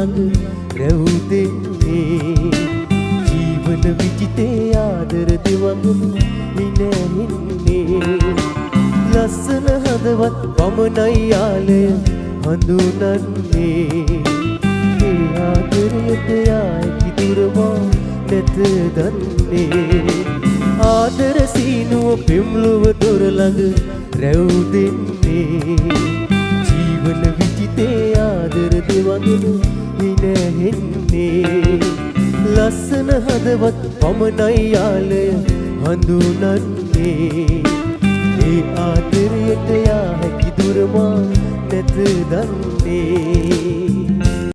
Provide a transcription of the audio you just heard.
ළඟ රැවුදෙන්නේ ජීවන විජිතේ ආදර දෙවඟන විනැහින්නේ ලස්සන හදවත් පමණයි යාලය හඳුනන්නේ ඒ ආදරයට යායි දුරමා නැත දන්නේ ආදර සීනුව පෙම්ලුව දොර ළඟ රැවුදෙන්නේ ජීවන විජිතේ ආදර දෙවඟන විනැහෙන්නේ ලස්සන හදවත් පමණයි යාලය හඳුනන්නේ ඒ ආදරයට යා හැකි දුරමා නැත දන්නේ